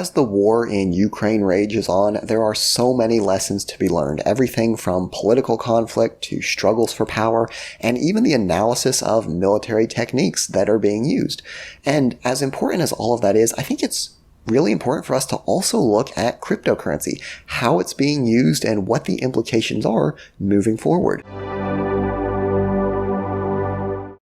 as the war in Ukraine rages on, there are so many lessons to be learned. Everything from political conflict to struggles for power, and even the analysis of military techniques that are being used. And as important as all of that is, I think it's really important for us to also look at cryptocurrency, how it's being used, and what the implications are moving forward.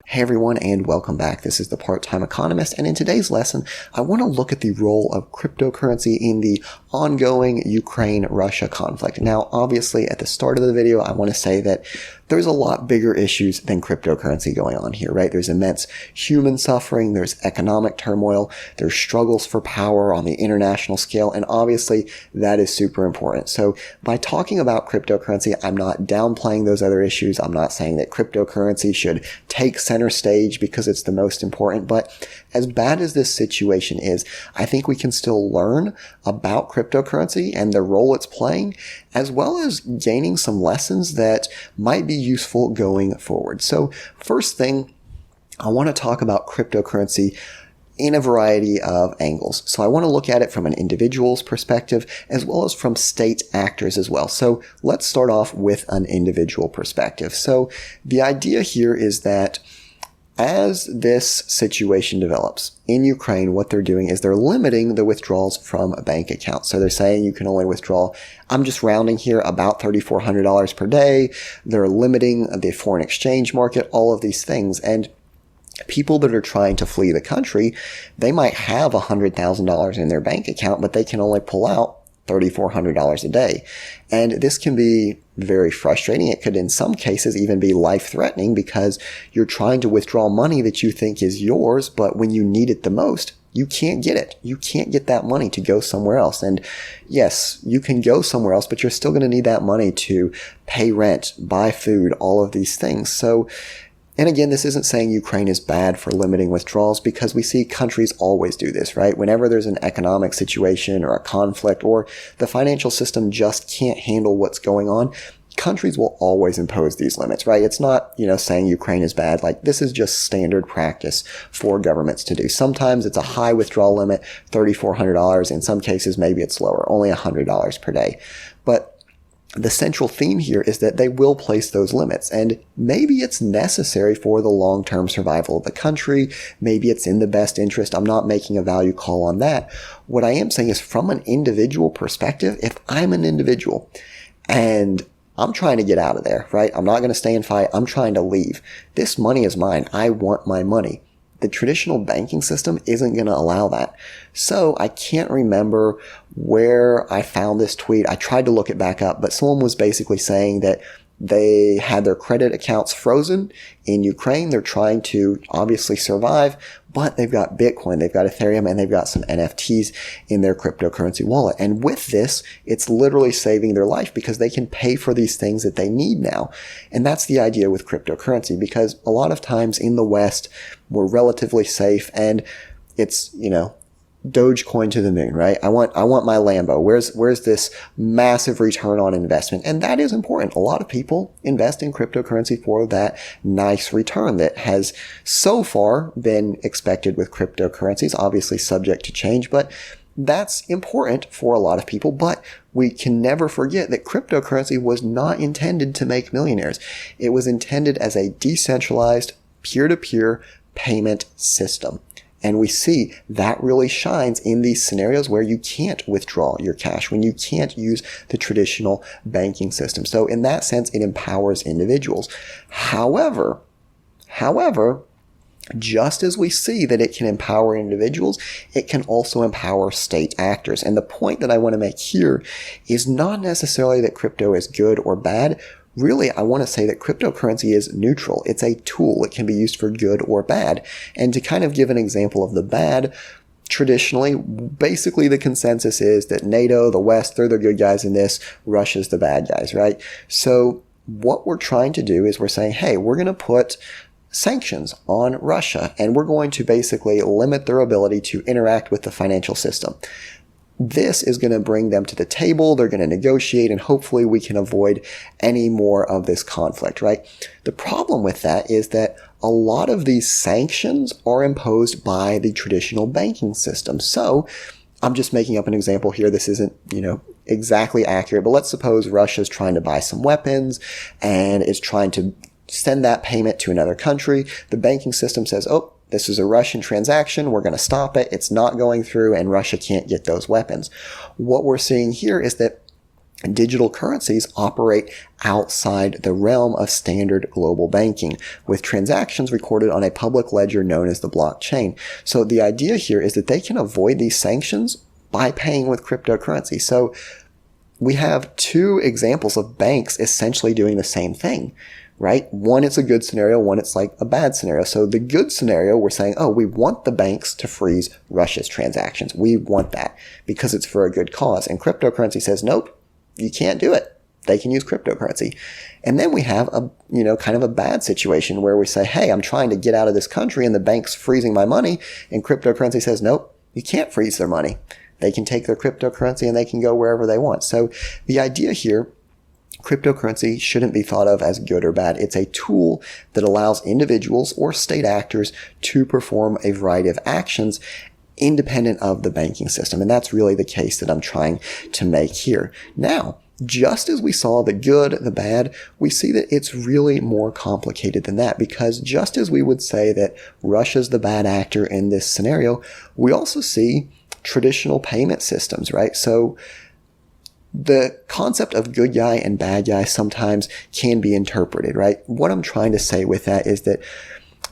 Hey everyone, and welcome back. This is the Part-Time Economist, and in today's lesson, I want to look at the role of cryptocurrency in the ongoing Ukraine-Russia conflict. Now, obviously, at the start of the video, I want to say that there's a lot bigger issues than cryptocurrency going on here, right? There's immense human suffering, there's economic turmoil, there's struggles for power on the international scale, and obviously that is super important. So by talking about cryptocurrency, I'm not downplaying those other issues. I'm not saying that cryptocurrency should take center stage because it's the most important, but as bad as this situation is, I think we can still learn about cryptocurrency and the role it's playing, as well as gaining some lessons that might be useful going forward. So first thing, I want to talk about cryptocurrency in a variety of angles. So I want to look at it from an individual's perspective as well as from state actors as well. So let's start off with an individual perspective. So the idea here is that as this situation develops in Ukraine, what they're doing is they're limiting the withdrawals from a bank account. So they're saying you can only withdraw, I'm just rounding here, about $3,400 per day. They're limiting the foreign exchange market, all of these things. And people that are trying to flee the country, they might have $100,000 in their bank account, but they can only pull out $3,400 a day. And this can be very frustrating. It could in some cases even be life-threatening because you're trying to withdraw money that you think is yours, but when you need it the most, you can't get it. You can't get that money to go somewhere else. And yes, you can go somewhere else, but you're still going to need that money to pay rent, buy food, all of these things. So, and again, this isn't saying Ukraine is bad for limiting withdrawals because we see countries always do this, right? Whenever there's an economic situation or a conflict or the financial system just can't handle what's going on, countries will always impose these limits, right? It's not, saying Ukraine is bad. Like, this is just standard practice for governments to do. Sometimes it's a high withdrawal limit, $3,400. In some cases, maybe it's lower, only $100 per day. But the central theme here is that they will place those limits, and maybe it's necessary for the long-term survival of the country. Maybe it's in the best interest. I'm not making a value call on that. What I am saying is from an individual perspective, if I'm an individual and I'm trying to get out of there, right? I'm not going to stay and fight. I'm trying to leave. This money is mine. I want my money. The traditional banking system isn't going to allow that. So I can't remember where I found this tweet. I tried to look it back up, but someone was basically saying that they had their credit accounts frozen in Ukraine. They're trying to obviously survive, but they've got Bitcoin, they've got Ethereum, and they've got some NFTs in their cryptocurrency wallet. And with this, it's literally saving their life because they can pay for these things that they need now. And that's the idea with cryptocurrency, because a lot of times in the West, we're relatively safe and it's, Dogecoin to the moon, right? I want my Lambo. Where's this massive return on investment? And that is important. A lot of people invest in cryptocurrency for that nice return that has so far been expected with cryptocurrencies, obviously subject to change, but that's important for a lot of people. But we can never forget that cryptocurrency was not intended to make millionaires. It was intended as a decentralized peer-to-peer payment system. And we see that really shines in these scenarios where you can't withdraw your cash, when you can't use the traditional banking system. So in that sense, it empowers individuals. However, just as we see that it can empower individuals, it can also empower state actors. And the point that I want to make here is not necessarily that crypto is good or bad. Really, I want to say that cryptocurrency is neutral. It's a tool. It can be used for good or bad. And to kind of give an example of the bad, traditionally, basically the consensus is that NATO, the West, they're the good guys in this, Russia's the bad guys, right? So what we're trying to do is we're saying, hey, we're going to put sanctions on Russia, and we're going to basically limit their ability to interact with the financial system. This is going to bring them to the table. They're going to negotiate, and hopefully we can avoid any more of this conflict, right? The problem with that is that a lot of these sanctions are imposed by the traditional banking system. So I'm just making up an example here. This isn't, exactly accurate, but let's suppose Russia's trying to buy some weapons and is trying to send that payment to another country. The banking system says, oh, this is a Russian transaction. We're going to stop it. It's not going through, and Russia can't get those weapons. What we're seeing here is that digital currencies operate outside the realm of standard global banking, with transactions recorded on a public ledger known as the blockchain. So the idea here is that they can avoid these sanctions by paying with cryptocurrency. So we have two examples of banks essentially doing the same thing, right? One, it's a good scenario. One, it's like a bad scenario. So the good scenario, we're saying, oh, we want the banks to freeze Russia's transactions. We want that because it's for a good cause. And cryptocurrency says, nope, you can't do it. They can use cryptocurrency. And then we have a, kind of a bad situation where we say, hey, I'm trying to get out of this country and the bank's freezing my money. And cryptocurrency says, nope, you can't freeze their money. They can take their cryptocurrency and they can go wherever they want. So the idea here, cryptocurrency shouldn't be thought of as good or bad. It's a tool that allows individuals or state actors to perform a variety of actions independent of the banking system. And that's really the case that I'm trying to make here. Now, just as we saw the good, the bad, we see that it's really more complicated than that, because just as we would say that Russia's the bad actor in this scenario, we also see traditional payment systems, right? So the concept of good guy and bad guy sometimes can be interpreted, right? What I'm trying to say with that is that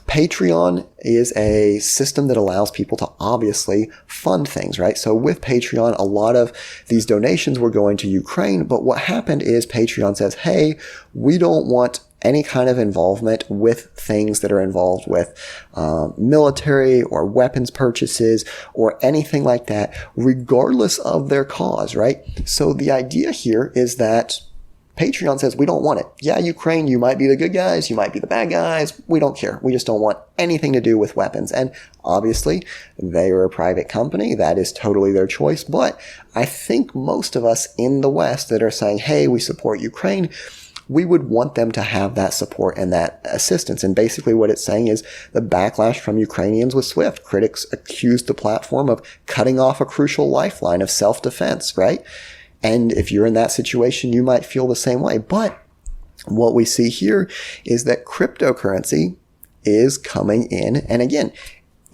Patreon is a system that allows people to obviously fund things, right? So with Patreon, a lot of these donations were going to Ukraine, but what happened is Patreon says, hey, we don't want any kind of involvement with things that are involved with military or weapons purchases or anything like that, regardless of their cause, right? So the idea here is that Patreon says, we don't want it. Yeah, Ukraine, you might be the good guys, you might be the bad guys. We don't care. We just don't want anything to do with weapons. And obviously, they are a private company. That is totally their choice. But I think most of us in the West that are saying, hey, we support Ukraine, we would want them to have that support and that assistance. And basically what it's saying is the backlash from Ukrainians was swift. Critics accused the platform of cutting off a crucial lifeline of self-defense, right? And if you're in that situation, you might feel the same way. But what we see here is that cryptocurrency is coming in. And again,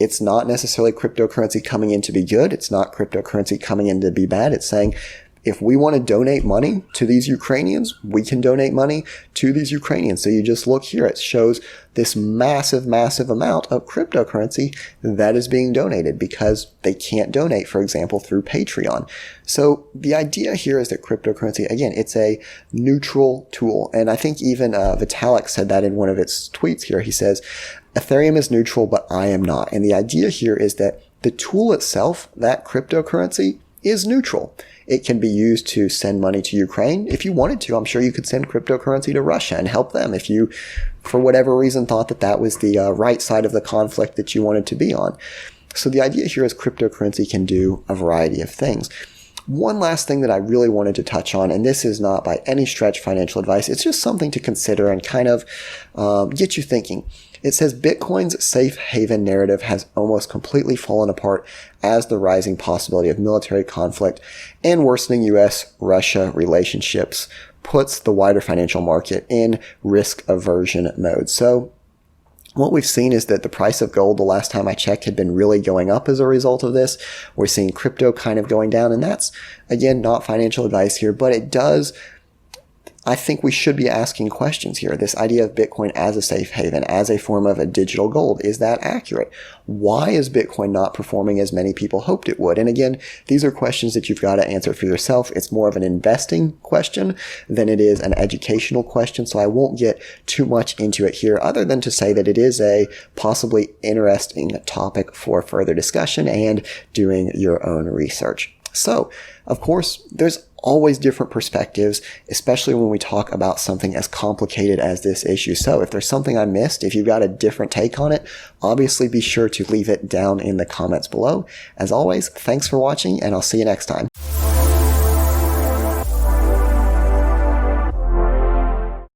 it's not necessarily cryptocurrency coming in to be good. It's not cryptocurrency coming in to be bad. It's saying, if we want to donate money to these Ukrainians, we can donate money to these Ukrainians. So you just look here, it shows this massive, massive amount of cryptocurrency that is being donated because they can't donate, for example, through Patreon. So the idea here is that cryptocurrency, again, it's a neutral tool. And I think even Vitalik said that in one of its tweets here. He says, Ethereum is neutral, but I am not. And the idea here is that the tool itself, that cryptocurrency, is neutral. It can be used to send money to Ukraine. If you wanted to, I'm sure you could send cryptocurrency to Russia and help them if you, for whatever reason, thought that that was the right side of the conflict that you wanted to be on. So the idea here is cryptocurrency can do a variety of things. One last thing that I really wanted to touch on, and this is not by any stretch financial advice, it's just something to consider and kind of get you thinking. It says Bitcoin's safe haven narrative has almost completely fallen apart as the rising possibility of military conflict and worsening U.S.-Russia relationships puts the wider financial market in risk aversion mode. So what we've seen is that the price of gold, the last time I checked, had been really going up as a result of this. We're seeing crypto kind of going down, and that's, again, not financial advice here, but it does, I think we should be asking questions here. This idea of Bitcoin as a safe haven, as a form of a digital gold, is that accurate? Why is Bitcoin not performing as many people hoped it would? And again, these are questions that you've got to answer for yourself. It's more of an investing question than it is an educational question, so I won't get too much into it here other than to say that it is a possibly interesting topic for further discussion and doing your own research. So, of course, there's always different perspectives, especially when we talk about something as complicated as this issue. So if there's something I missed, if you've got a different take on it, obviously be sure to leave it down in the comments below. As always, thanks for watching, and I'll see you next time.